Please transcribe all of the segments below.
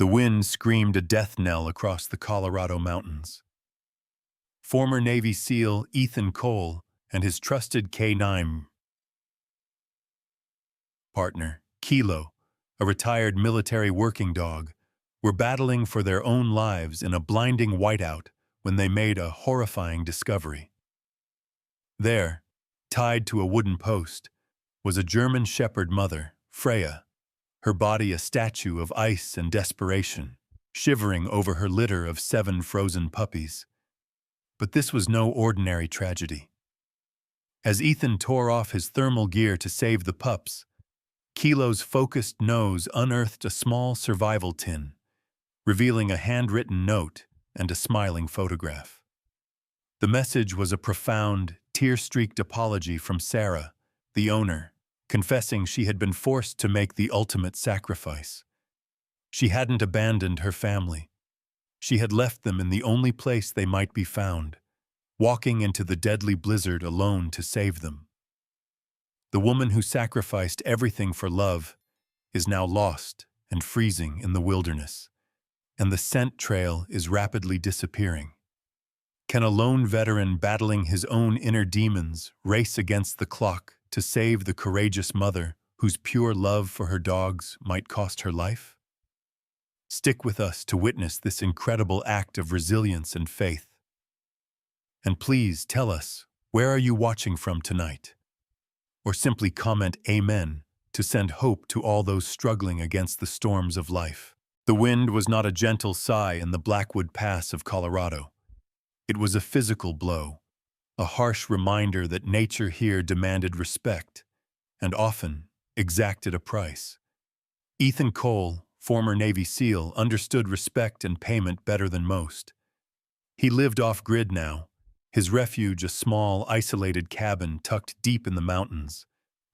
The wind screamed a death knell across the Colorado mountains. Former Navy SEAL Ethan Cole and his trusted K9 partner, Kilo, a retired military working dog, were battling for their own lives in a blinding whiteout when they made a horrifying discovery. There, tied to a wooden post, was a German shepherd mother, Freya, her body a statue of ice and desperation, shivering over her litter of 7 frozen puppies. But this was no ordinary tragedy. As Ethan tore off his thermal gear to save the pups, Kilo's focused nose unearthed a small survival tin, revealing a handwritten note and a smiling photograph. The message was a profound, tear-streaked apology from Sarah, the owner, confessing she had been forced to make the ultimate sacrifice. She hadn't abandoned her family. She had left them in the only place they might be found, walking into the deadly blizzard alone to save them. The woman who sacrificed everything for love is now lost and freezing in the wilderness, and the scent trail is rapidly disappearing. Can a lone veteran battling his own inner demons race against the clock to save the courageous mother whose pure love for her dogs might cost her life? Stick with us to witness this incredible act of resilience and faith. And please tell us, where are you watching from tonight? Or simply comment Amen to send hope to all those struggling against the storms of life. The wind was not a gentle sigh in the Blackwood Pass of Colorado. It was a physical blow, a harsh reminder that nature here demanded respect and often exacted a price. Ethan Cole, former Navy SEAL, understood respect and payment better than most. He lived off-grid now, his refuge a small, isolated cabin tucked deep in the mountains,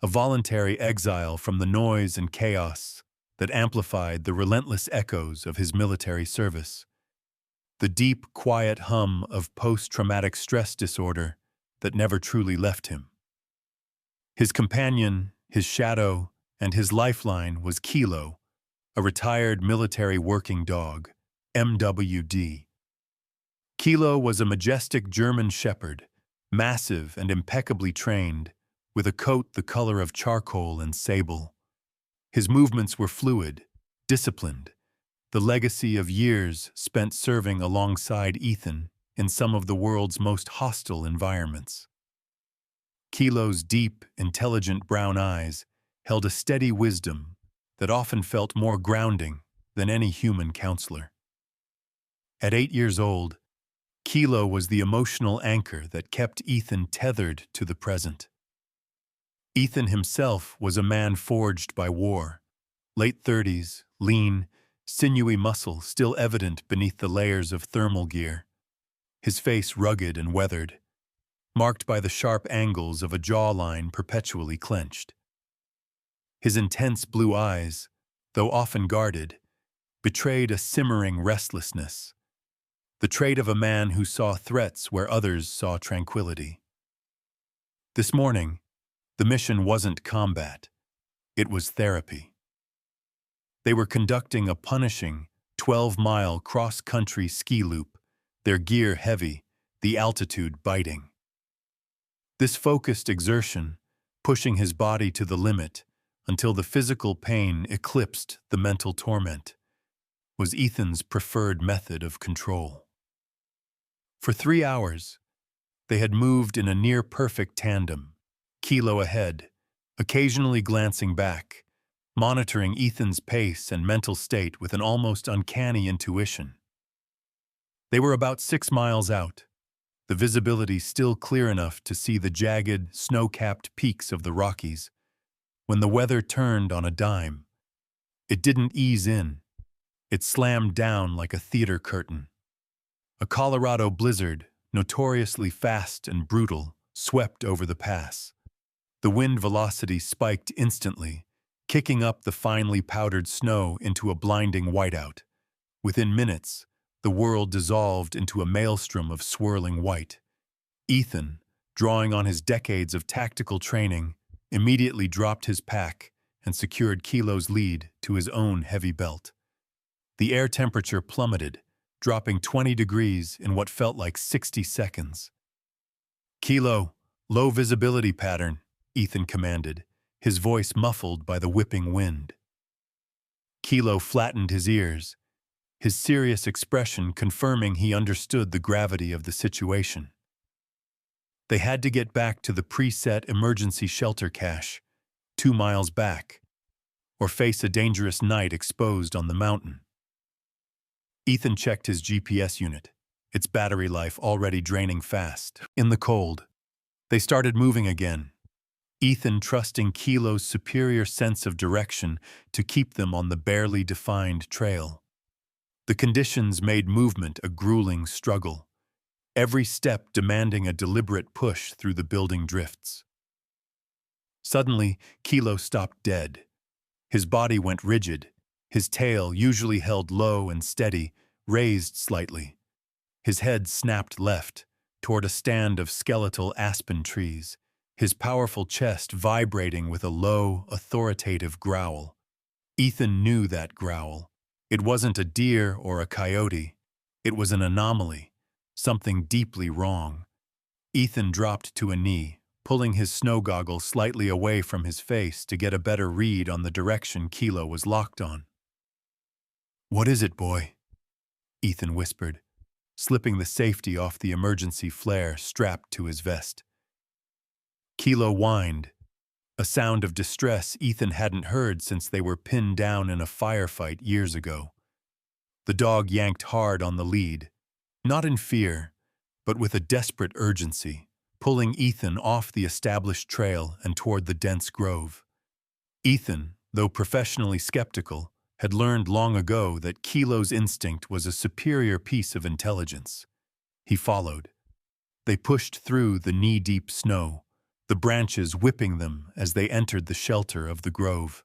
a voluntary exile from the noise and chaos that amplified the relentless echoes of his military service. The deep, quiet hum of post-traumatic stress disorder that never truly left him. His companion, his shadow, and his lifeline was Kilo, a retired military working dog, MWD. Kilo was a majestic German shepherd, massive and impeccably trained, with a coat the color of charcoal and sable. His movements were fluid, disciplined, the legacy of years spent serving alongside Ethan in some of the world's most hostile environments. Kilo's deep, intelligent brown eyes held a steady wisdom that often felt more grounding than any human counselor. At 8 years old, Kilo was the emotional anchor that kept Ethan tethered to the present. Ethan himself was a man forged by war, late 30s, lean, sinewy muscle still evident beneath the layers of thermal gear, his face rugged and weathered, marked by the sharp angles of a jawline perpetually clenched. His intense blue eyes, though often guarded, betrayed a simmering restlessness, the trait of a man who saw threats where others saw tranquility. This morning, the mission wasn't combat, it was therapy. They were conducting a punishing 12-mile cross-country ski loop, their gear heavy, the altitude biting. This focused exertion, pushing his body to the limit until the physical pain eclipsed the mental torment, was Ethan's preferred method of control. For 3 hours, they had moved in a near-perfect tandem, Kilo ahead, occasionally glancing back, monitoring Ethan's pace and mental state with an almost uncanny intuition. They were about 6 miles out, the visibility still clear enough to see the jagged, snow-capped peaks of the Rockies, when the weather turned on a dime. It didn't ease in. It slammed down like a theater curtain. A Colorado blizzard, notoriously fast and brutal, swept over the pass. The wind velocity spiked instantly, kicking up the finely powdered snow into a blinding whiteout. Within minutes, the world dissolved into a maelstrom of swirling white. Ethan, drawing on his decades of tactical training, immediately dropped his pack and secured Kilo's lead to his own heavy belt. The air temperature plummeted, dropping 20 degrees in what felt like 60 seconds. "Kilo, low visibility pattern," Ethan commanded, his voice muffled by the whipping wind. Kilo flattened his ears, his serious expression confirming he understood the gravity of the situation. They had to get back to the preset emergency shelter cache, 2 miles back, or face a dangerous night exposed on the mountain. Ethan checked his GPS unit, its battery life already draining fast. In the cold, they started moving again, Ethan trusting Kilo's superior sense of direction to keep them on the barely defined trail. The conditions made movement a grueling struggle, every step demanding a deliberate push through the building drifts. Suddenly, Kilo stopped dead. His body went rigid, his tail, usually held low and steady, raised slightly. His head snapped left, toward a stand of skeletal aspen trees, his powerful chest vibrating with a low, authoritative growl. Ethan knew that growl. It wasn't a deer or a coyote. It was an anomaly, something deeply wrong. Ethan dropped to a knee, pulling his snow goggles slightly away from his face to get a better read on the direction Kilo was locked on. "What is it, boy?" Ethan whispered, slipping the safety off the emergency flare strapped to his vest. Kilo whined, a sound of distress Ethan hadn't heard since they were pinned down in a firefight years ago. The dog yanked hard on the lead, not in fear, but with a desperate urgency, pulling Ethan off the established trail and toward the dense grove. Ethan, though professionally skeptical, had learned long ago that Kilo's instinct was a superior piece of intelligence. He followed. They pushed through the knee-deep snow, the branches whipping them as they entered the shelter of the grove.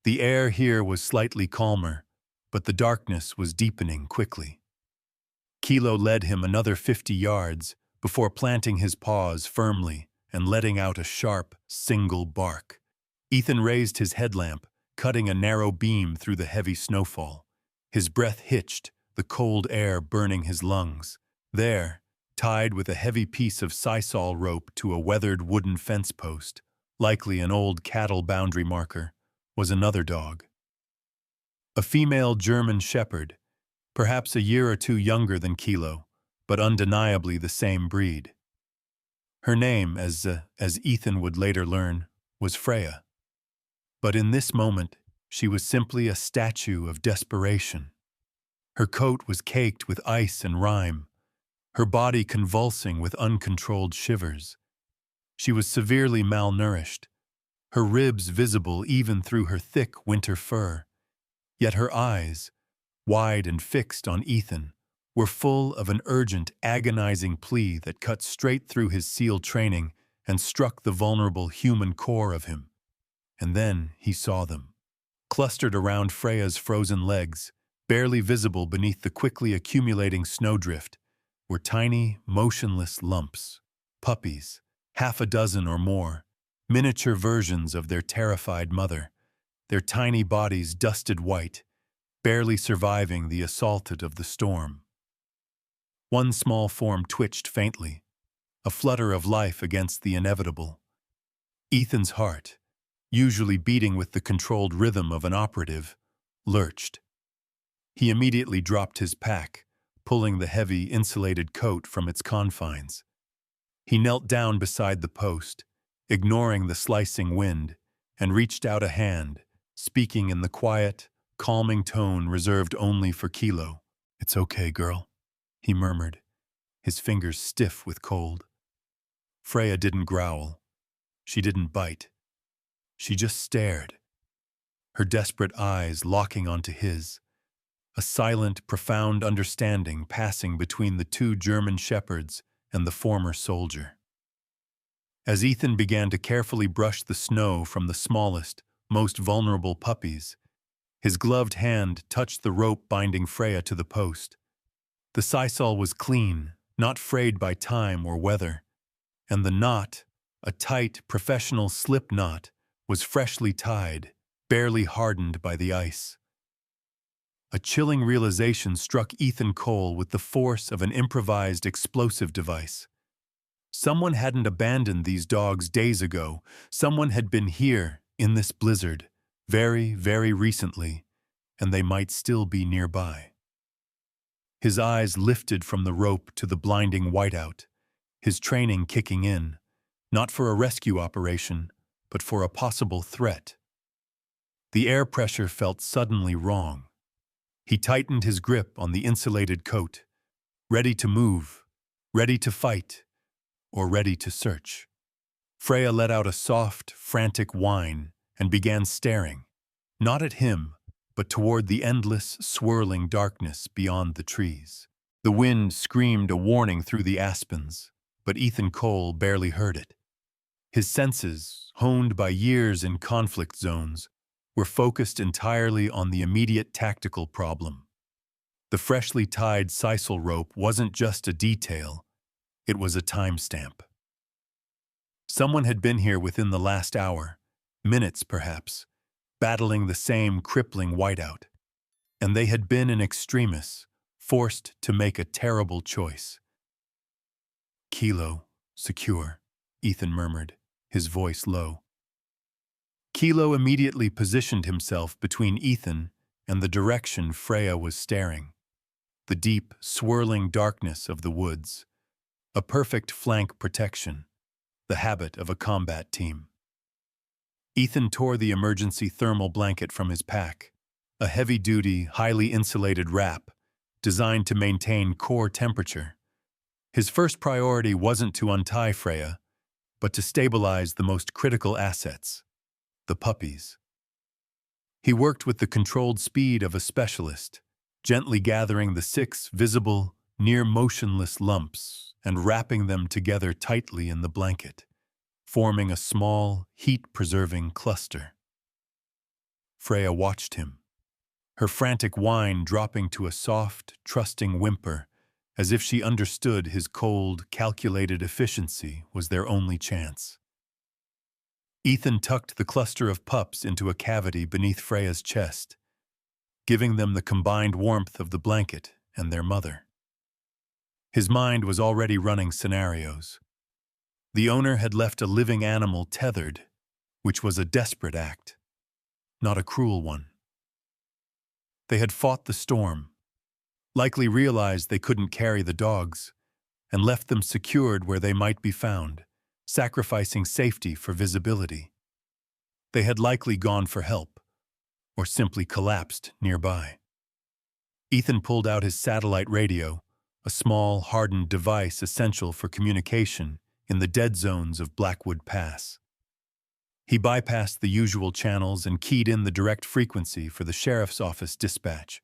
The air here was slightly calmer, but the darkness was deepening quickly. Kilo led him another 50 yards before planting his paws firmly and letting out a sharp, single bark. Ethan raised his headlamp, cutting a narrow beam through the heavy snowfall. His breath hitched, the cold air burning his lungs. There, tied with a heavy piece of sisal rope to a weathered wooden fence post, likely an old cattle boundary marker, was another dog. A female German shepherd, perhaps a year or two younger than Kilo, but undeniably the same breed. Her name, as Ethan would later learn, was Freya. But in this moment, she was simply a statue of desperation. Her coat was caked with ice and rime, her body convulsing with uncontrolled shivers. She was severely malnourished, her ribs visible even through her thick winter fur. Yet her eyes, wide and fixed on Ethan, were full of an urgent, agonizing plea that cut straight through his SEAL training and struck the vulnerable human core of him. And then he saw them, clustered around Freya's frozen legs, barely visible beneath the quickly accumulating snowdrift, were tiny, motionless lumps, puppies, half a dozen or more, miniature versions of their terrified mother, their tiny bodies dusted white, barely surviving the assault of the storm. One small form twitched faintly, a flutter of life against the inevitable. Ethan's heart, usually beating with the controlled rhythm of an operative, lurched. He immediately dropped his pack, pulling the heavy, insulated coat from its confines. He knelt down beside the post, ignoring the slicing wind, and reached out a hand, speaking in the quiet, calming tone reserved only for Kilo. "It's okay, girl," he murmured, his fingers stiff with cold. Freya didn't growl. She didn't bite. She just stared, her desperate eyes locking onto his, a silent, profound understanding passing between the two German shepherds and the former soldier. As Ethan began to carefully brush the snow from the smallest, most vulnerable puppies, his gloved hand touched the rope binding Freya to the post. The sisal was clean, not frayed by time or weather, and the knot, a tight, professional slip knot, was freshly tied, barely hardened by the ice. A chilling realization struck Ethan Cole with the force of an improvised explosive device. Someone hadn't abandoned these dogs days ago. Someone had been here, in this blizzard, very, very recently, and they might still be nearby. His eyes lifted from the rope to the blinding whiteout, his training kicking in, not for a rescue operation, but for a possible threat. The air pressure felt suddenly wrong. He tightened his grip on the insulated coat, ready to move, ready to fight, or ready to search. Freya let out a soft, frantic whine and began staring, not at him, but toward the endless, swirling darkness beyond the trees. The wind screamed a warning through the aspens, but Ethan Cole barely heard it. His senses, honed by years in conflict zones, were focused entirely on the immediate tactical problem. The freshly tied sisal rope wasn't just a detail, it was a timestamp. Someone had been here within the last hour, minutes perhaps, battling the same crippling whiteout, and they had been in extremis, forced to make a terrible choice. "Kilo, secure," Ethan murmured, his voice low. Kilo immediately positioned himself between Ethan and the direction Freya was staring, the deep, swirling darkness of the woods, a perfect flank protection, the habit of a combat team. Ethan tore the emergency thermal blanket from his pack, a heavy-duty, highly insulated wrap designed to maintain core temperature. His first priority wasn't to untie Freya, but to stabilize the most critical assets, the puppies. He worked with the controlled speed of a specialist, gently gathering the 6 visible, near-motionless lumps and wrapping them together tightly in the blanket, forming a small, heat-preserving cluster. Freya watched him, her frantic whine dropping to a soft, trusting whimper, as if she understood his cold, calculated efficiency was their only chance. Ethan tucked the cluster of pups into a cavity beneath Freya's chest, giving them the combined warmth of the blanket and their mother. His mind was already running scenarios. The owner had left a living animal tethered, which was a desperate act, not a cruel one. They had fought the storm, likely realized they couldn't carry the dogs, and left them secured where they might be found, sacrificing safety for visibility. They had likely gone for help, or simply collapsed nearby. Ethan pulled out his satellite radio, a small, hardened device essential for communication in the dead zones of Blackwood Pass. He bypassed the usual channels and keyed in the direct frequency for the sheriff's office dispatch.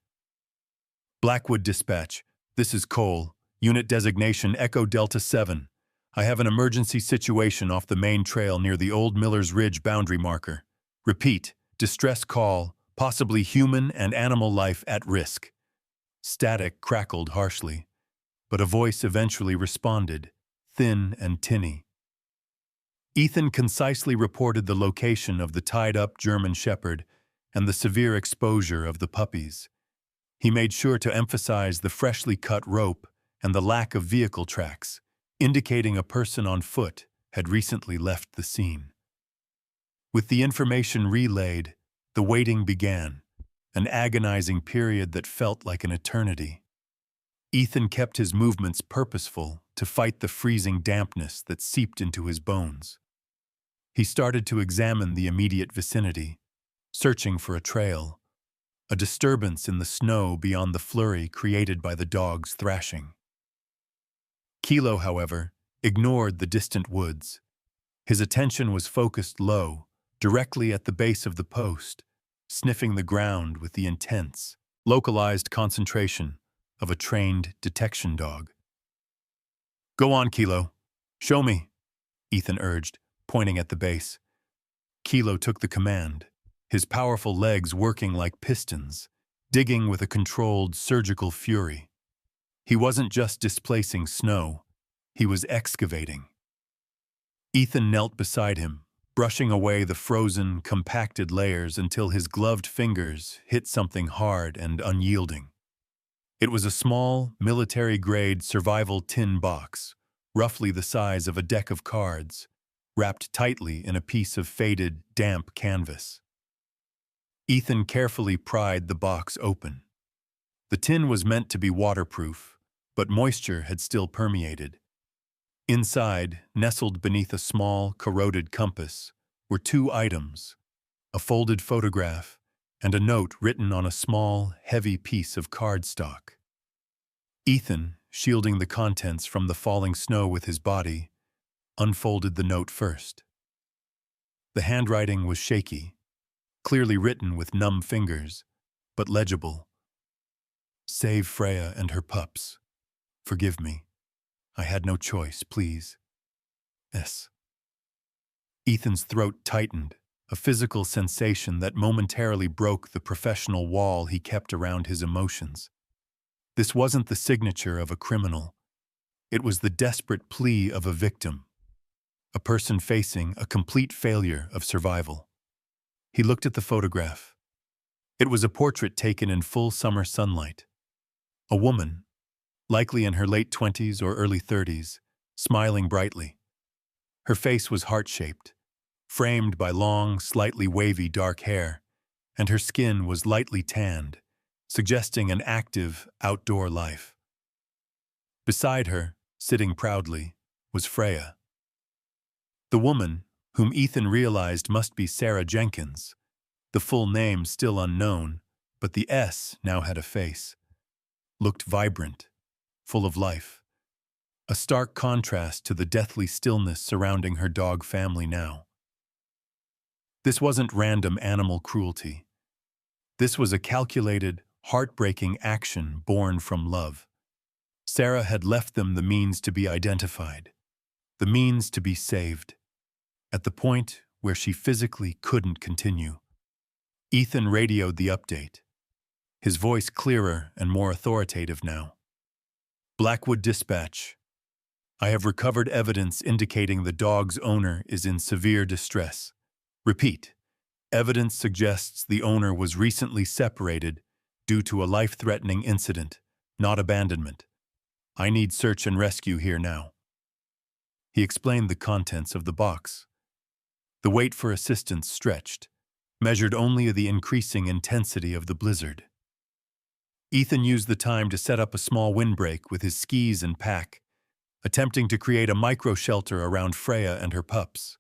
"Blackwood Dispatch, this is Cole, unit designation Echo Delta 7. I have an emergency situation off the main trail near the Old Miller's Ridge boundary marker. Repeat, distress call, possibly human and animal life at risk." Static crackled harshly, but a voice eventually responded, thin and tinny. Ethan concisely reported the location of the tied-up German shepherd and the severe exposure of the puppies. He made sure to emphasize the freshly cut rope and the lack of vehicle tracks, indicating a person on foot had recently left the scene. With the information relayed, the waiting began, an agonizing period that felt like an eternity. Ethan kept his movements purposeful to fight the freezing dampness that seeped into his bones. He started to examine the immediate vicinity, searching for a trail, a disturbance in the snow beyond the flurry created by the dog's thrashing. Kilo, however, ignored the distant woods. His attention was focused low, directly at the base of the post, sniffing the ground with the intense, localized concentration of a trained detection dog. "Go on, Kilo. Show me," Ethan urged, pointing at the base. Kilo took the command, his powerful legs working like pistons, digging with a controlled surgical fury. He wasn't just displacing snow, he was excavating. Ethan knelt beside him, brushing away the frozen, compacted layers until his gloved fingers hit something hard and unyielding. It was a small, military-grade survival tin box, roughly the size of a deck of cards, wrapped tightly in a piece of faded, damp canvas. Ethan carefully pried the box open. The tin was meant to be waterproof, but moisture had still permeated. Inside, nestled beneath a small, corroded compass, were two items: a folded photograph and a note written on a small, heavy piece of cardstock. Ethan, shielding the contents from the falling snow with his body, unfolded the note first. The handwriting was shaky, clearly written with numb fingers, but legible. "Save Freya and her pups. Forgive me. I had no choice, please. S." Ethan's throat tightened, a physical sensation that momentarily broke the professional wall he kept around his emotions. This wasn't the signature of a criminal. It was the desperate plea of a victim, a person facing a complete failure of survival. He looked at the photograph. It was a portrait taken in full summer sunlight. A woman, likely in her late 20s or early 30s, smiling brightly. Her face was heart-shaped, framed by long, slightly wavy dark hair, and her skin was lightly tanned, suggesting an active, outdoor life. Beside her, sitting proudly, was Freya. The woman, whom Ethan realized must be Sarah Jenkins, the full name still unknown, but the S now had a face, looked vibrant, full of life, a stark contrast to the deathly stillness surrounding her dog family now. This wasn't random animal cruelty. This was a calculated, heartbreaking action born from love. Sarah had left them the means to be identified, the means to be saved, at the point where she physically couldn't continue. Ethan radioed the update, his voice clearer and more authoritative now. "Blackwood Dispatch. I have recovered evidence indicating the dog's owner is in severe distress. Repeat, evidence suggests the owner was recently separated due to a life-threatening incident, not abandonment. I need search and rescue here now." He explained the contents of the box. The wait for assistance stretched, measured only the increasing intensity of the blizzard. Ethan used the time to set up a small windbreak with his skis and pack, attempting to create a micro-shelter around Freya and her pups.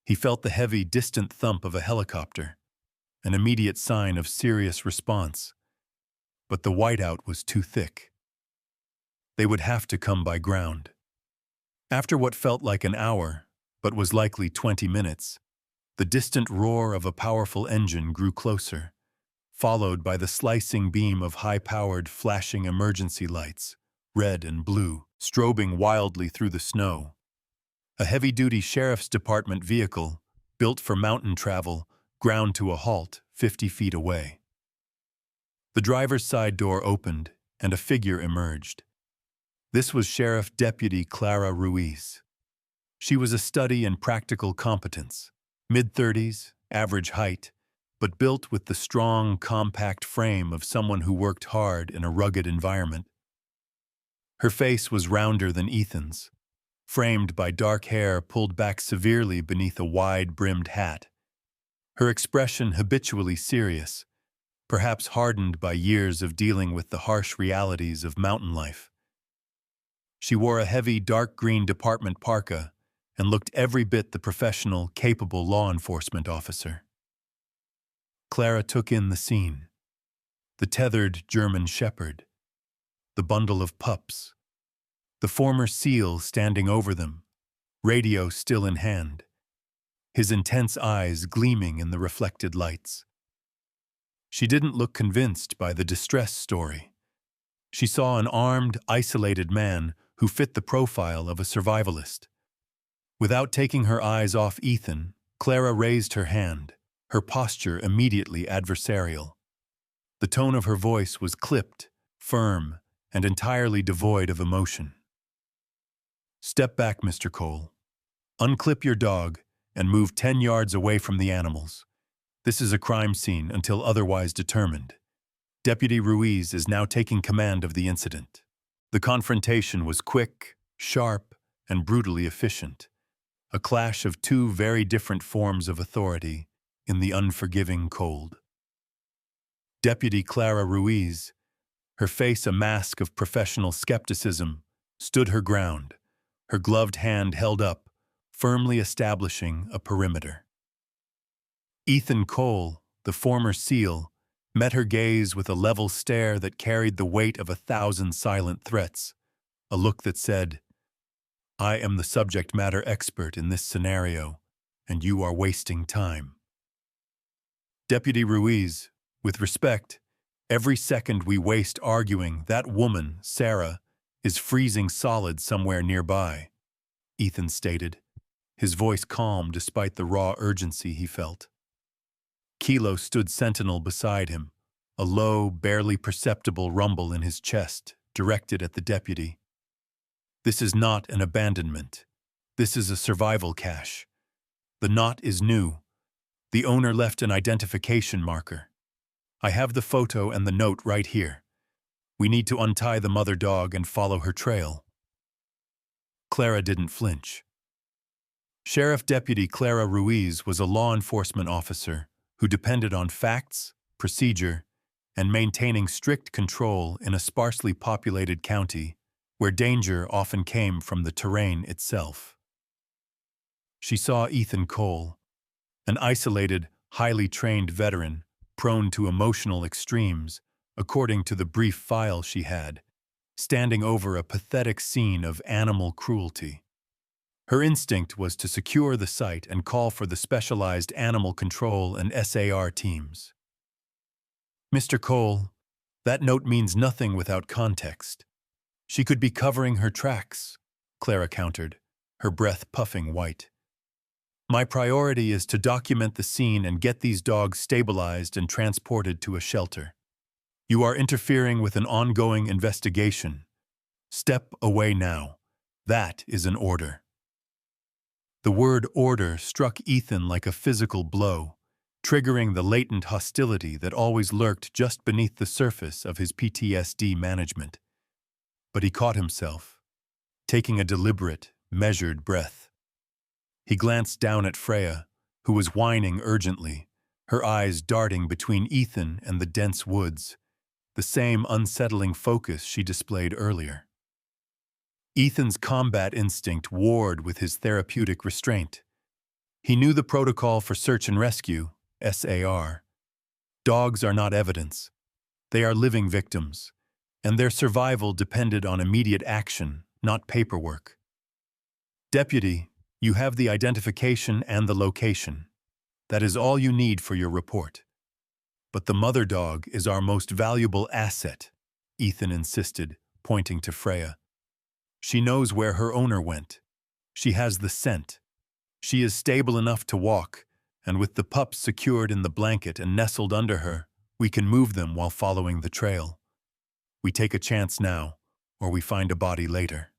He felt the heavy, distant thump of a helicopter, an immediate sign of serious response. But the whiteout was too thick. They would have to come by ground. After what felt like an hour, but was likely 20 minutes, the distant roar of a powerful engine grew closer, followed by the slicing beam of high-powered, flashing emergency lights, red and blue, strobing wildly through the snow. A heavy-duty sheriff's department vehicle, built for mountain travel, ground to a halt 50 feet away. The driver's side door opened, and a figure emerged. This was Sheriff Deputy Clara Ruiz. She was a study in practical competence, mid-30s, average height, but built with the strong, compact frame of someone who worked hard in a rugged environment. Her face was rounder than Ethan's, framed by dark hair pulled back severely beneath a wide-brimmed hat. Her expression habitually serious, perhaps hardened by years of dealing with the harsh realities of mountain life. She wore a heavy dark green department parka and looked every bit the professional, capable law enforcement officer. Clara took in the scene. The tethered German shepherd, the bundle of pups, the former SEAL standing over them, radio still in hand, his intense eyes gleaming in the reflected lights. She didn't look convinced by the distress story. She saw an armed, isolated man who fit the profile of a survivalist. Without taking her eyes off Ethan, Clara raised her hand, her posture immediately adversarial. The tone of her voice was clipped, firm, and entirely devoid of emotion. "Step back, Mr. Cole. Unclip your dog and move 10 yards away from the animals. This is a crime scene until otherwise determined. Deputy Ruiz is now taking command of the incident. The confrontation was quick, sharp, and brutally efficient. A clash of two very different forms of authority in the unforgiving cold. Deputy Clara Ruiz, her face a mask of professional skepticism, stood her ground, her gloved hand held up, firmly establishing a perimeter. Ethan Cole, the former SEAL, met her gaze with a level stare that carried the weight of 1,000 silent threats, a look that said, "I am the subject matter expert in this scenario, and you are wasting time." Deputy Ruiz, with respect, every second we waste arguing that woman, Sarah, is freezing solid somewhere nearby, Ethan stated, his voice calm despite the raw urgency he felt. Kilo stood sentinel beside him, a low, barely perceptible rumble in his chest, directed at the deputy. This is not an abandonment. This is a survival cache. The knot is new. The owner left an identification marker. I have the photo and the note right here. We need to untie the mother dog and follow her trail. Clara didn't flinch. Sheriff Deputy Clara Ruiz was a law enforcement officer who depended on facts, procedure, and maintaining strict control in a sparsely populated county where danger often came from the terrain itself. She saw Ethan Cole, an isolated, highly trained veteran, prone to emotional extremes, according to the brief file she had, standing over a pathetic scene of animal cruelty. Her instinct was to secure the site and call for the specialized animal control and SAR teams. "Mr. Cole, that note means nothing without context. She could be covering her tracks," Clara countered, her breath puffing white. "My priority is to document the scene and get these dogs stabilized and transported to a shelter. You are interfering with an ongoing investigation. Step away now. That is an order." The word order struck Ethan like a physical blow, triggering the latent hostility that always lurked just beneath the surface of his PTSD management. But he caught himself, taking a deliberate, measured breath. He glanced down at Freya, who was whining urgently, her eyes darting between Ethan and the dense woods, the same unsettling focus she displayed earlier. Ethan's combat instinct warred with his therapeutic restraint. He knew the protocol for search and rescue, SAR. Dogs are not evidence. They are living victims, and their survival depended on immediate action, not paperwork. "Deputy, you have the identification and the location. That is all you need for your report. But the mother dog is our most valuable asset," Ethan insisted, pointing to Freya. "She knows where her owner went. She has the scent. She is stable enough to walk, and with the pups secured in the blanket and nestled under her, we can move them while following the trail. We take a chance now, or we find a body later."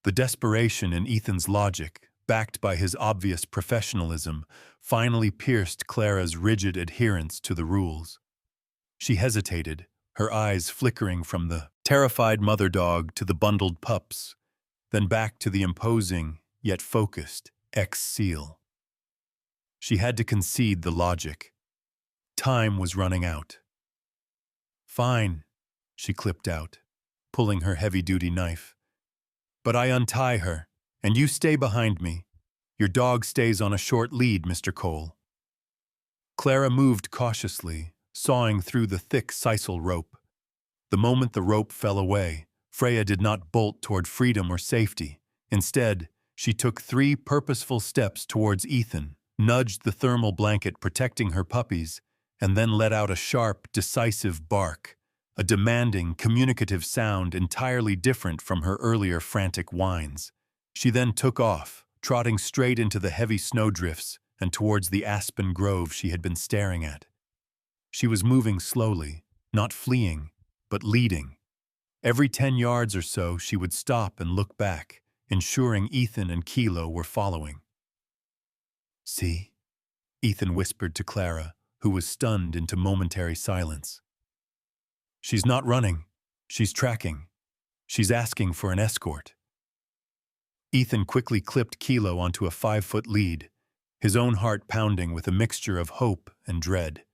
The desperation in Ethan's logic, backed by his obvious professionalism, finally pierced Clara's rigid adherence to the rules. She hesitated, her eyes flickering from the terrified mother dog to the bundled pups, then back to the imposing, yet focused, ex-SEAL. She had to concede the logic. Time was running out. "Fine," she clipped out, pulling her heavy-duty knife. "But I untie her, and you stay behind me. Your dog stays on a short lead, Mr. Cole." Clara moved cautiously, sawing through the thick sisal rope. The moment the rope fell away, Freya did not bolt toward freedom or safety. Instead, she took 3 purposeful steps towards Ethan, nudged the thermal blanket protecting her puppies, and then let out a sharp, decisive bark, a demanding, communicative sound entirely different from her earlier frantic whines. She then took off, trotting straight into the heavy snowdrifts and towards the aspen grove she had been staring at. She was moving slowly, not fleeing, but leading. Every 10 yards or so she would stop and look back, ensuring Ethan and Kilo were following. See? Ethan whispered to Clara, who was stunned into momentary silence. She's not running. She's tracking. She's asking for an escort. Ethan quickly clipped Kilo onto a 5-foot lead, his own heart pounding with a mixture of hope and dread.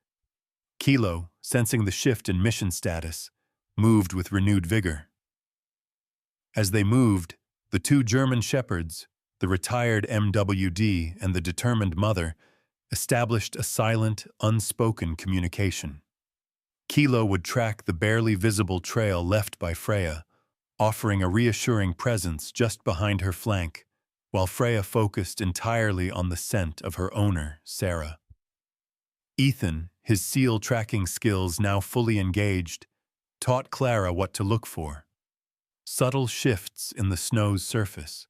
Kilo, sensing the shift in mission status, moved with renewed vigor. As they moved, the two German shepherds, the retired MWD and the determined mother, established a silent, unspoken communication. Kilo would track the barely visible trail left by Freya, offering a reassuring presence just behind her flank, while Freya focused entirely on the scent of her owner, Sarah. Ethan, his seal tracking skills now fully engaged, taught Clara what to look for. Subtle shifts in the snow's surface,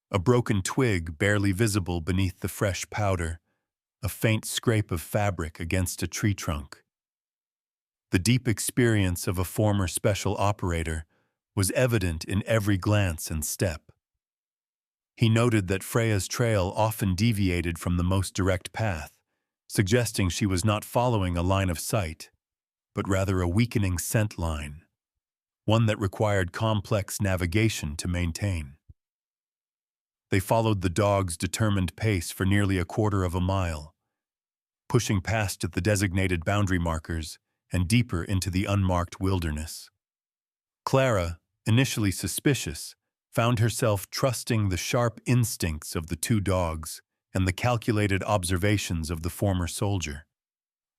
a broken twig barely visible beneath the fresh powder, a faint scrape of fabric against a tree trunk. The deep experience of a former special operator was evident in every glance and step. He noted that Freya's trail often deviated from the most direct path, suggesting she was not following a line of sight, but rather a weakening scent line, one that required complex navigation to maintain. They followed the dog's determined pace for nearly a quarter of a mile, pushing past the designated boundary markers and deeper into the unmarked wilderness. Clara, initially suspicious, found herself trusting the sharp instincts of the two dogs and the calculated observations of the former soldier.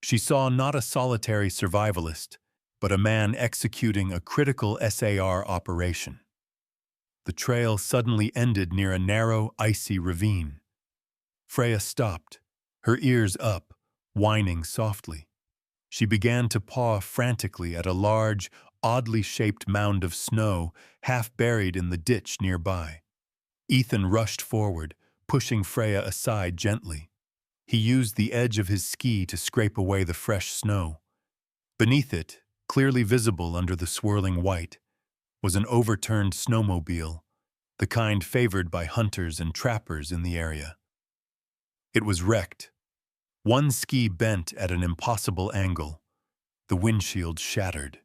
She saw not a solitary survivalist, but a man executing a critical SAR operation. The trail suddenly ended near a narrow, icy ravine. Freya stopped, her ears up, whining softly. She began to paw frantically at a large, oddly shaped mound of snow half buried in the ditch nearby. Ethan rushed forward, pushing Freya aside gently. He used the edge of his ski to scrape away the fresh snow. Beneath it, clearly visible under the swirling white, was an overturned snowmobile, the kind favored by hunters and trappers in the area. It was wrecked. One ski bent at an impossible angle, the windshield shattered.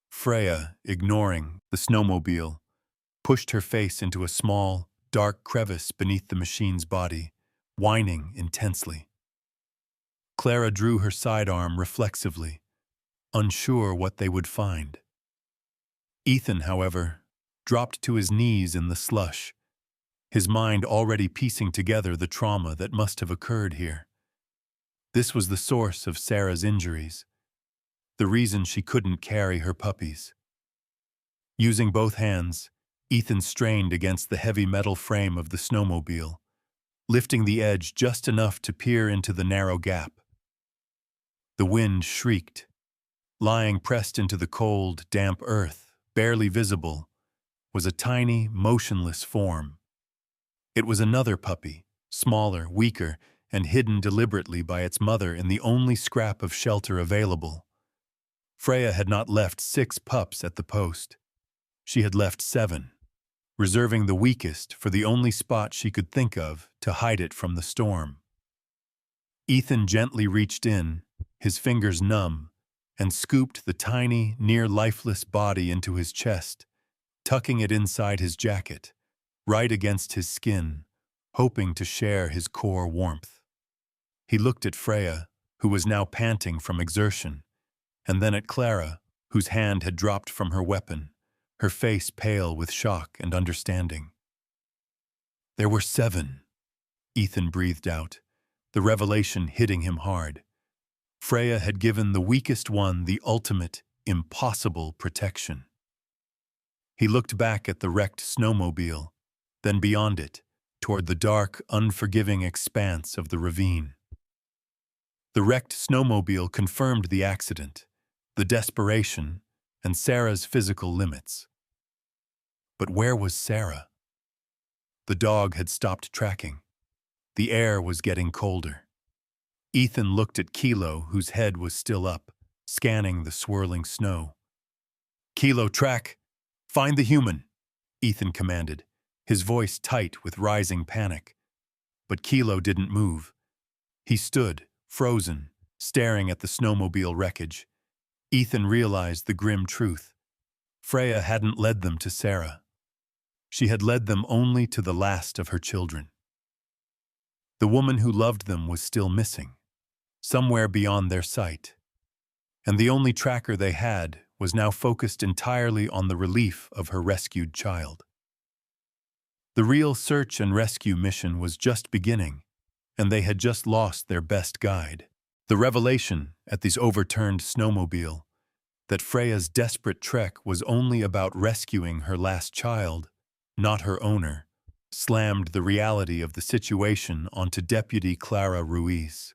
Freya, ignoring the snowmobile, pushed her face into a small, dark crevice beneath the machine's body, whining intensely. Clara drew her sidearm reflexively, unsure what they would find. Ethan, however, dropped to his knees in the slush, his mind already piecing together the trauma that must have occurred here. This was the source of Sarah's injuries, the reason she couldn't carry her puppies. Using both hands, Ethan strained against the heavy metal frame of the snowmobile, lifting the edge just enough to peer into the narrow gap. The wind shrieked. Lying pressed into the cold, damp earth, barely visible, was a tiny, motionless form. It was another puppy, smaller, weaker, and hidden deliberately by its mother in the only scrap of shelter available. Freya had not left 6 pups at the post. She had left 7, reserving the weakest for the only spot she could think of to hide it from the storm. Ethan gently reached in, his fingers numb, and scooped the tiny, near-lifeless body into his chest, tucking it inside his jacket, right against his skin, hoping to share his core warmth. He looked at Freya, who was now panting from exertion, and then at Clara, whose hand had dropped from her weapon, her face pale with shock and understanding. There were 7, Ethan breathed out, the revelation hitting him hard. Freya had given the weakest one the ultimate, impossible protection. He looked back at the wrecked snowmobile, then beyond it, toward the dark, unforgiving expanse of the ravine. The wrecked snowmobile confirmed the accident, the desperation, and Sarah's physical limits. But where was Sarah? The dog had stopped tracking. The air was getting colder. Ethan looked at Kilo, whose head was still up, scanning the swirling snow. "Kilo, track! Find the human!" Ethan commanded, his voice tight with rising panic. but Kilo didn't move. He stood, frozen, staring at the snowmobile wreckage. Ethan realized the grim truth. Freya hadn't led them to Sarah. She had led them only to the last of her children. The woman who loved them was still missing, somewhere beyond their sight. And the only tracker they had was now focused entirely on the relief of her rescued child. The real search and rescue mission was just beginning, and they had just lost their best guide. The revelation, at this overturned snowmobile, that Freya's desperate trek was only about rescuing her last child, not her owner, slammed the reality of the situation onto Deputy Clara Ruiz.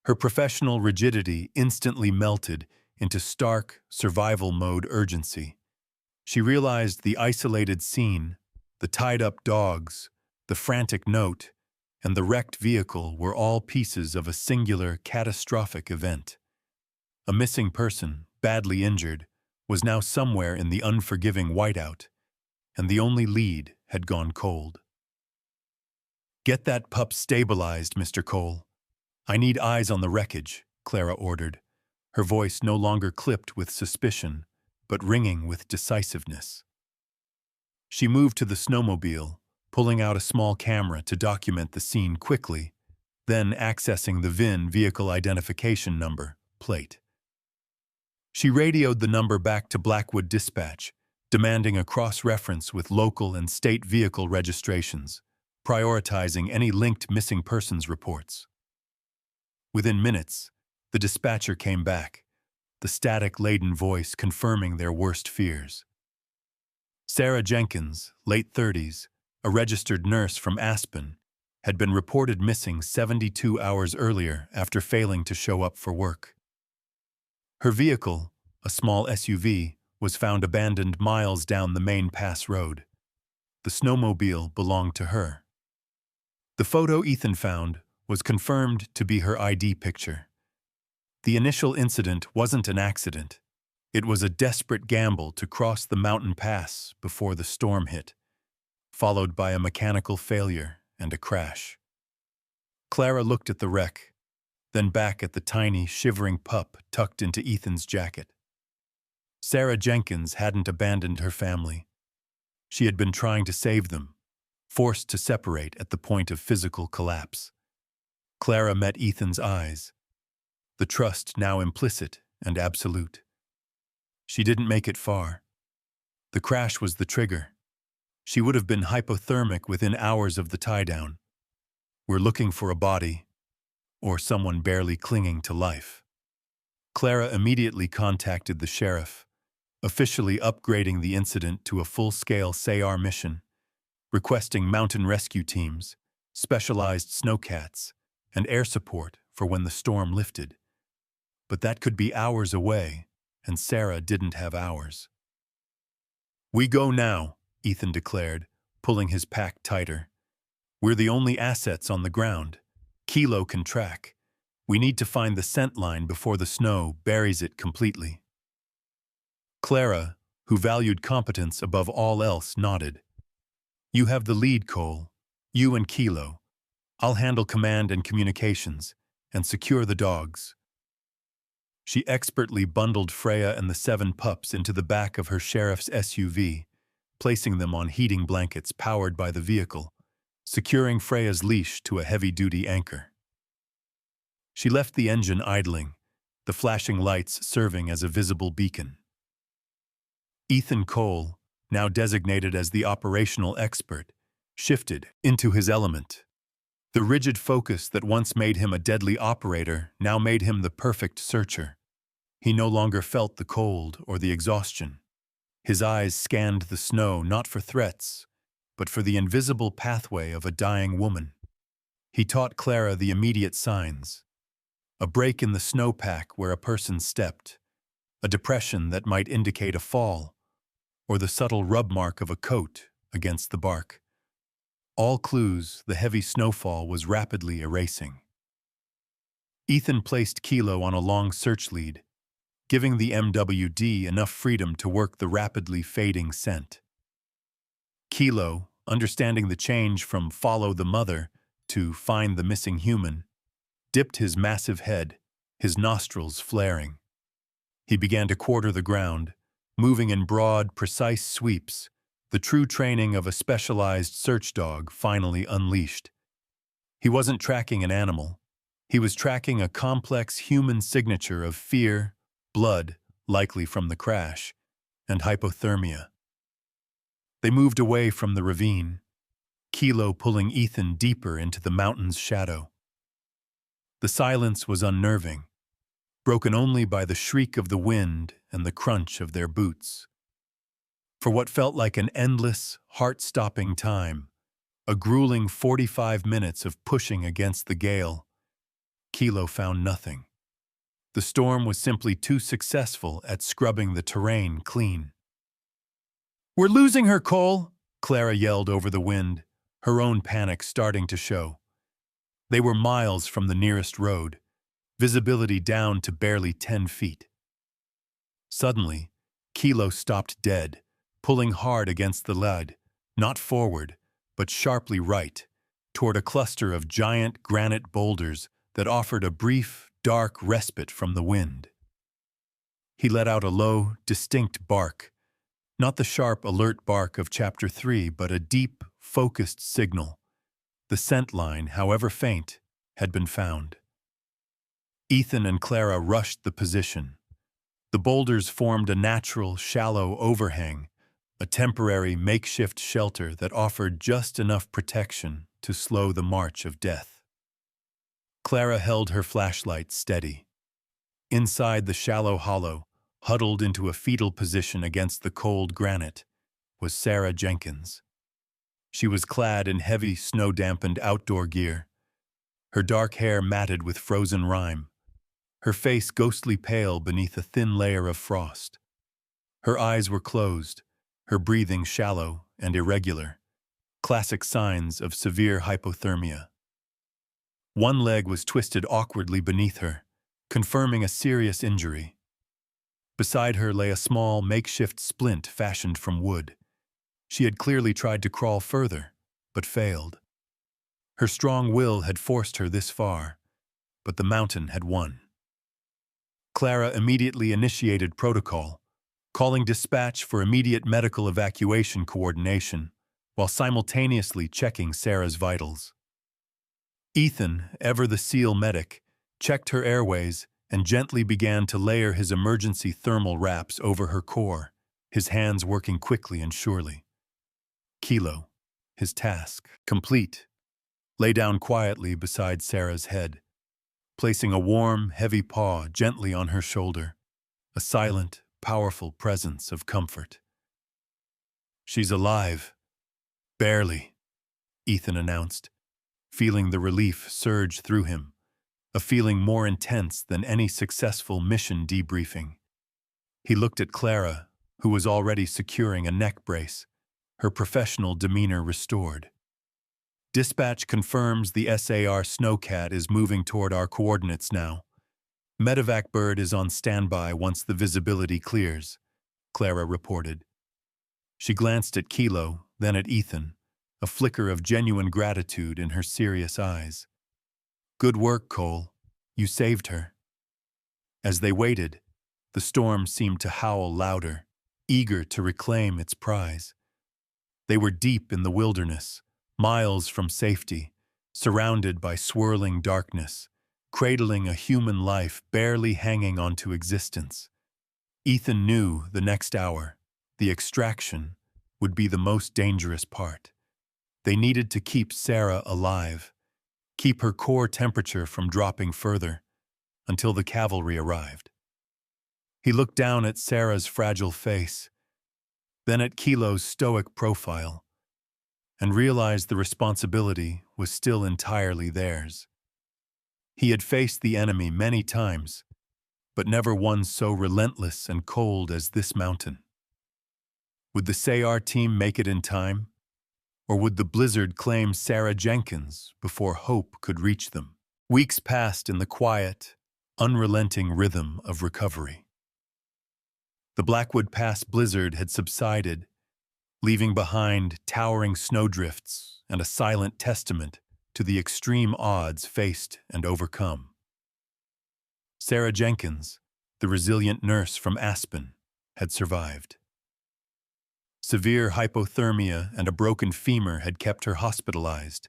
Her professional rigidity instantly melted into stark, survival mode urgency. She realized the isolated scene, the tied-up dogs, the frantic note, and the wrecked vehicle were all pieces of a singular, catastrophic event. A missing person, badly injured, was now somewhere in the unforgiving whiteout, and the only lead had gone cold. "Get that pup stabilized, Mr. Cole. I need eyes on the wreckage," Clara ordered, her voice no longer clipped with suspicion, but ringing with decisiveness. She moved to the snowmobile, pulling out a small camera to document the scene quickly, then accessing the VIN vehicle identification number plate. She radioed the number back to Blackwood Dispatch, demanding a cross-reference with local and state vehicle registrations, prioritizing any linked missing persons reports. Within minutes, the dispatcher came back, the static-laden voice confirming their worst fears. Sarah Jenkins, late 30s, a registered nurse from Aspen, had been reported missing 72 hours earlier after failing to show up for work. Her vehicle, a small SUV, was found abandoned miles down the main pass road. The snowmobile belonged to her. The photo Ethan found was confirmed to be her ID picture. The initial incident wasn't an accident. It was a desperate gamble to cross the mountain pass before the storm hit, followed by a mechanical failure and a crash. Clara looked at the wreck, then back at the tiny, shivering pup tucked into Ethan's jacket. Sarah Jenkins hadn't abandoned her family. She had been trying to save them, forced to separate at the point of physical collapse. Clara met Ethan's eyes, the trust now implicit and absolute. She didn't make it far. The crash was the trigger. She would have been hypothermic within hours of the tie-down. "We're looking for a body, or someone barely clinging to life." Clara immediately contacted the sheriff, officially upgrading the incident to a full-scale SAR mission, requesting mountain rescue teams, specialized snowcats, and air support for when the storm lifted. But that could be hours away, and Sarah didn't have hours. "We go now," Ethan declared, pulling his pack tighter. "We're the only assets on the ground. Kilo can track. We need to find the scent line before the snow buries it completely." Clara, who valued competence above all else, nodded. "You have the lead, Cole. You and Kilo. I'll handle command and communications, and secure the dogs." She expertly bundled Freya and the 7 pups into the back of her sheriff's SUV, placing them on heating blankets powered by the vehicle, securing Freya's leash to a heavy-duty anchor. She left the engine idling, the flashing lights serving as a visible beacon. Ethan Cole, now designated as the operational expert, shifted into his element. The rigid focus that once made him a deadly operator now made him the perfect searcher. He no longer felt the cold or the exhaustion. His eyes scanned the snow not for threats, but for the invisible pathway of a dying woman. He taught Clara the immediate signs: a break in the snowpack where a person stepped, a depression that might indicate a fall, or the subtle rub mark of a coat against the bark. All clues the heavy snowfall was rapidly erasing. Ethan placed Kilo on a long search lead, giving the MWD enough freedom to work the rapidly fading scent. Kilo, understanding the change from "follow the mother" to find the missing human, dipped his massive head, his nostrils flaring. He began to quarter the ground, moving in broad, precise sweeps, the true training of a specialized search dog finally unleashed. He wasn't tracking an animal. He was tracking a complex human signature of fear, blood, likely from the crash, and hypothermia. They moved away from the ravine, Kilo pulling Ethan deeper into the mountain's shadow. The silence was unnerving, broken only by the shriek of the wind and the crunch of their boots. For what felt like an endless, heart-stopping time, a grueling 45 minutes of pushing against the gale, Kilo found nothing. The storm was simply too successful at scrubbing the terrain clean. "We're losing her, Cole!" Clara yelled over the wind, her own panic starting to show. They were miles from the nearest road, visibility down to barely 10 feet. Suddenly, Kilo stopped dead, pulling hard against the lead, not forward, but sharply right, toward a cluster of giant granite boulders that offered a brief, dark respite from the wind. He let out a low, distinct bark, not the sharp, alert bark of Chapter 3, but a deep, focused signal. The scent line, however faint, had been found. Ethan and Clara rushed the position. The boulders formed a natural, shallow overhang, a temporary makeshift shelter that offered just enough protection to slow the march of death. Clara held her flashlight steady. Inside the shallow hollow, huddled into a fetal position against the cold granite, was Sarah Jenkins. She was clad in heavy, snow-dampened outdoor gear, her dark hair matted with frozen rime, her face ghostly pale beneath a thin layer of frost. Her eyes were closed, her breathing shallow and irregular, classic signs of severe hypothermia. One leg was twisted awkwardly beneath her, confirming a serious injury. Beside her lay a small, makeshift splint fashioned from wood. She had clearly tried to crawl further, but failed. Her strong will had forced her this far, but the mountain had won. Clara immediately initiated protocol, calling dispatch for immediate medical evacuation coordination, while simultaneously checking Sarah's vitals. Ethan, ever the SEAL medic, checked her airways and gently began to layer his emergency thermal wraps over her core, his hands working quickly and surely. Kilo, his task complete, lay down quietly beside Sarah's head, placing a warm, heavy paw gently on her shoulder, a silent, powerful presence of comfort. "She's alive." "Barely," Ethan announced, feeling the relief surge through him, a feeling more intense than any successful mission debriefing. He looked at Clara, who was already securing a neck brace, her professional demeanor restored. "Dispatch confirms the SAR Snowcat is moving toward our coordinates now. Medevac bird is on standby once the visibility clears," Clara reported. She glanced at Kilo, then at Ethan, a flicker of genuine gratitude in her serious eyes. "Good work, Cole. You saved her." As they waited, the storm seemed to howl louder, eager to reclaim its prize. They were deep in the wilderness, miles from safety, surrounded by swirling darkness, cradling a human life barely hanging onto existence. Ethan knew the next hour, the extraction, would be the most dangerous part. They needed to keep Sarah alive, keep her core temperature from dropping further, until the cavalry arrived. He looked down at Sarah's fragile face, then at Kilo's stoic profile, and realized the responsibility was still entirely theirs. He had faced the enemy many times, but never one so relentless and cold as this mountain. Would the SAR team make it in time? Or would the blizzard claim Sarah Jenkins before hope could reach them? Weeks passed in the quiet, unrelenting rhythm of recovery. The Blackwood Pass blizzard had subsided, leaving behind towering snowdrifts and a silent testament to the extreme odds faced and overcome. Sarah Jenkins, the resilient nurse from Aspen, had survived. Severe hypothermia and a broken femur had kept her hospitalized,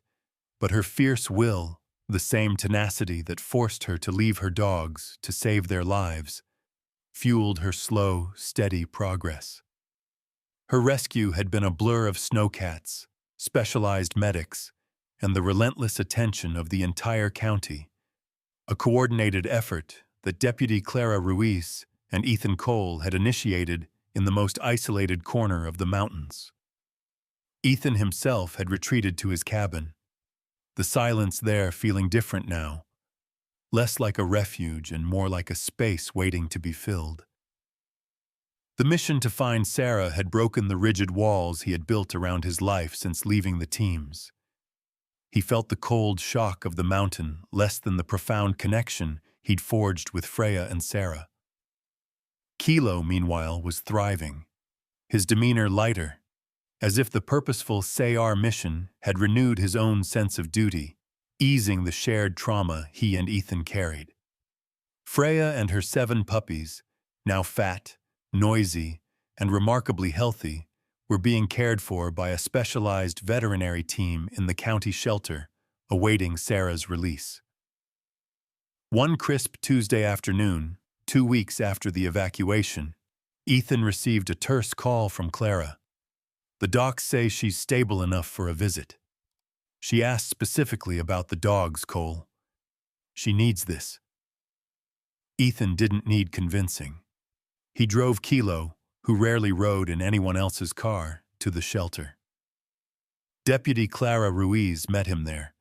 but her fierce will, the same tenacity that forced her to leave her dogs to save their lives, fueled her slow, steady progress. Her rescue had been a blur of snowcats, specialized medics, and the relentless attention of the entire county, a coordinated effort that Deputy Clara Ruiz and Ethan Cole had initiated in the most isolated corner of the mountains. Ethan himself had retreated to his cabin, the silence there feeling different now, less like a refuge and more like a space waiting to be filled. The mission to find Sarah had broken the rigid walls he had built around his life since leaving the teams. He felt the cold shock of the mountain less than the profound connection he'd forged with Freya and Sarah. Kilo, meanwhile, was thriving, his demeanor lighter, as if the purposeful Sayar mission had renewed his own sense of duty, easing the shared trauma he and Ethan carried. Freya and her 7 puppies, now fat, noisy, and remarkably healthy, were being cared for by a specialized veterinary team in the county shelter, awaiting Sarah's release. One crisp Tuesday afternoon, 2 weeks after the evacuation, Ethan received a terse call from Clara. The docs say she's stable enough for a visit. She asked specifically about the dogs, Cole. She needs this. Ethan didn't need convincing. He drove Kilo, who rarely rode in anyone else's car, to the shelter. Deputy Clara Ruiz met him there,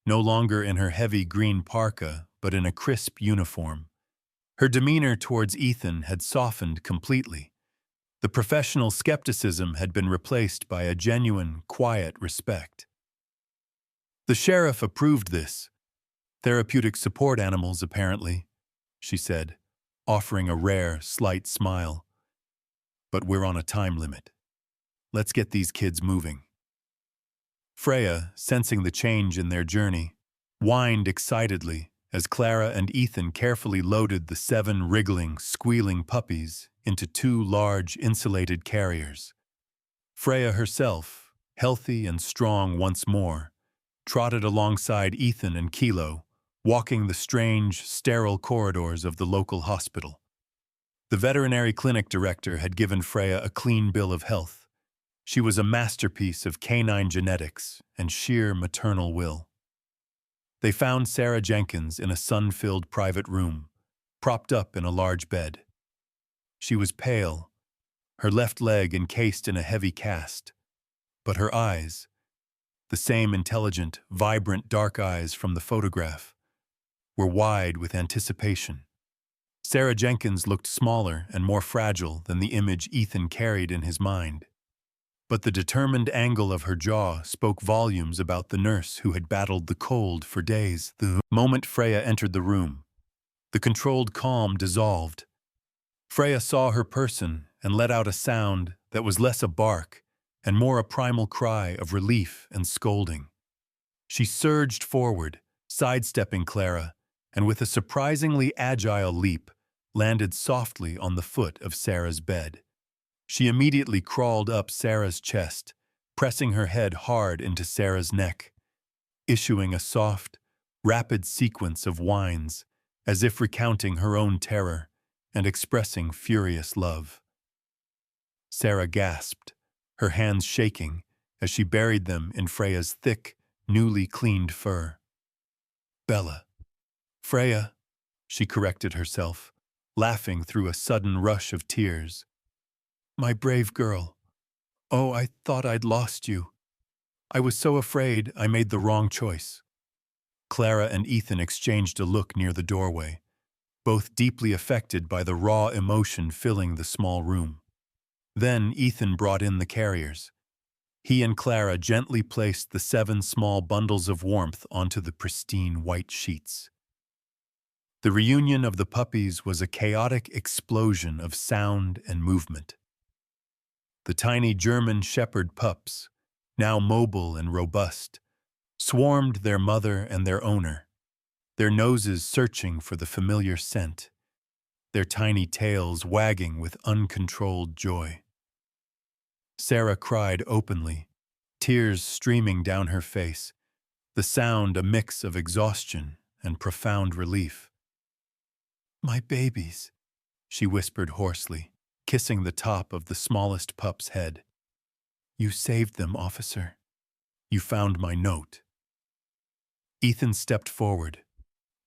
no longer in her heavy green parka, but in a crisp uniform. Her demeanor towards Ethan had softened completely. The professional skepticism had been replaced by a genuine, quiet respect. The sheriff approved this. Therapeutic support animals, apparently, she said, offering a rare, slight smile. But we're on a time limit. Let's get these kids moving. Freya, sensing the change in their journey, whined excitedly as Clara and Ethan carefully loaded the 7 wriggling, squealing puppies into 2 large, insulated carriers. Freya herself, healthy and strong once more, trotted alongside Ethan and Kilo, walking the strange, sterile corridors of the local hospital. The veterinary clinic director had given Freya a clean bill of health. She was a masterpiece of canine genetics and sheer maternal will. They found Sarah Jenkins in a sun-filled private room, propped up in a large bed. She was pale, her left leg encased in a heavy cast, but her eyes, the same intelligent, vibrant dark eyes from the photograph, were wide with anticipation. Sarah Jenkins looked smaller and more fragile than the image Ethan carried in his mind. But the determined angle of her jaw spoke volumes about the nurse who had battled the cold for days. The moment Freya entered the room, the controlled calm dissolved. Freya saw her person and let out a sound that was less a bark and more a primal cry of relief and scolding. She surged forward, sidestepping Clara, and with a surprisingly agile leap, landed softly on the foot of Sarah's bed. She immediately crawled up Sarah's chest, pressing her head hard into Sarah's neck, issuing a soft, rapid sequence of whines, as if recounting her own terror and expressing furious love. Sarah gasped, her hands shaking as she buried them in Freya's thick, newly cleaned fur. Bella. Freya, she corrected herself, laughing through a sudden rush of tears. My brave girl. Oh, I thought I'd lost you. I was so afraid I made the wrong choice. Clara and Ethan exchanged a look near the doorway, both deeply affected by the raw emotion filling the small room. Then Ethan brought in the carriers. He and Clara gently placed the 7 small bundles of warmth onto the pristine white sheets. The reunion of the puppies was a chaotic explosion of sound and movement. The tiny German shepherd pups, now mobile and robust, swarmed their mother and their owner, their noses searching for the familiar scent, their tiny tails wagging with uncontrolled joy. Sarah cried openly, tears streaming down her face, the sound a mix of exhaustion and profound relief. "My babies," she whispered hoarsely, kissing the top of the smallest pup's head. "You saved them, officer. You found my note." Ethan stepped forward,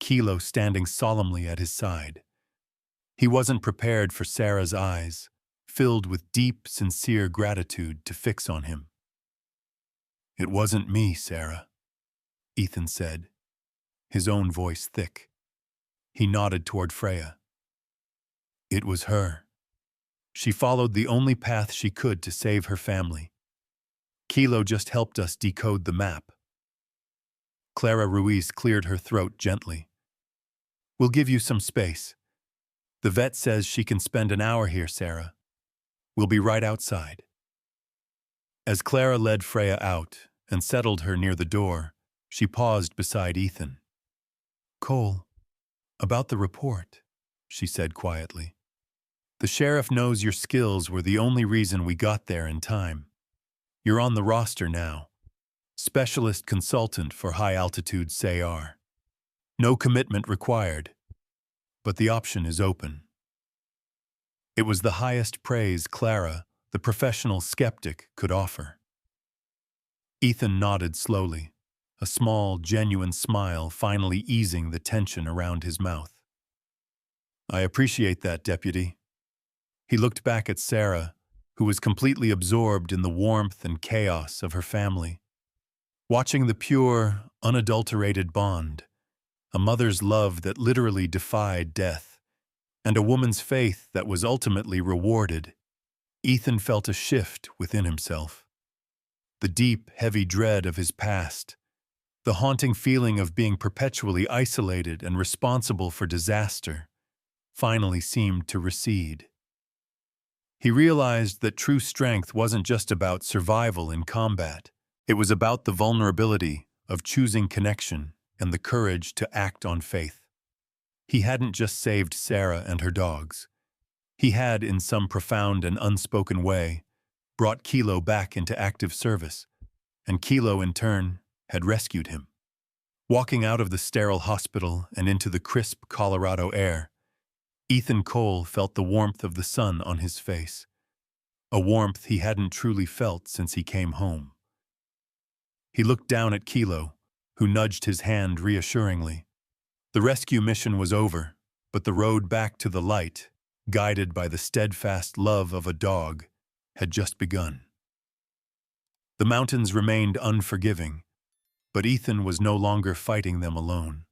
Kilo standing solemnly at his side. He wasn't prepared for Sarah's eyes, filled with deep, sincere gratitude, to fix on him. "It wasn't me, Sarah," Ethan said, his own voice thick. He nodded toward Freya. "It was her. She followed the only path she could to save her family. Kilo just helped us decode the map." Clara Ruiz cleared her throat gently. "We'll give you some space. The vet says she can spend an hour here, Sarah. We'll be right outside." As Clara led Freya out and settled her near the door, she paused beside Ethan. "Cole, about the report," she said quietly. "The sheriff knows your skills were the only reason we got there in time. You're on the roster now. Specialist consultant for high-altitude SAR. No commitment required, but the option is open." It was the highest praise Clara, the professional skeptic, could offer. Ethan nodded slowly, a small, genuine smile finally easing the tension around his mouth. "I appreciate that, Deputy." He looked back at Sarah, who was completely absorbed in the warmth and chaos of her family. Watching the pure, unadulterated bond, a mother's love that literally defied death, and a woman's faith that was ultimately rewarded, Ethan felt a shift within himself. The deep, heavy dread of his past, the haunting feeling of being perpetually isolated and responsible for disaster, finally seemed to recede. He realized that true strength wasn't just about survival in combat. It was about the vulnerability of choosing connection and the courage to act on faith. He hadn't just saved Sarah and her dogs. He had, in some profound and unspoken way, brought Kilo back into active service, and Kilo, in turn, had rescued him. Walking out of the sterile hospital and into the crisp Colorado air, Ethan Cole felt the warmth of the sun on his face, a warmth he hadn't truly felt since he came home. He looked down at Kilo, who nudged his hand reassuringly. The rescue mission was over, but the road back to the light, guided by the steadfast love of a dog, had just begun. The mountains remained unforgiving, but Ethan was no longer fighting them alone.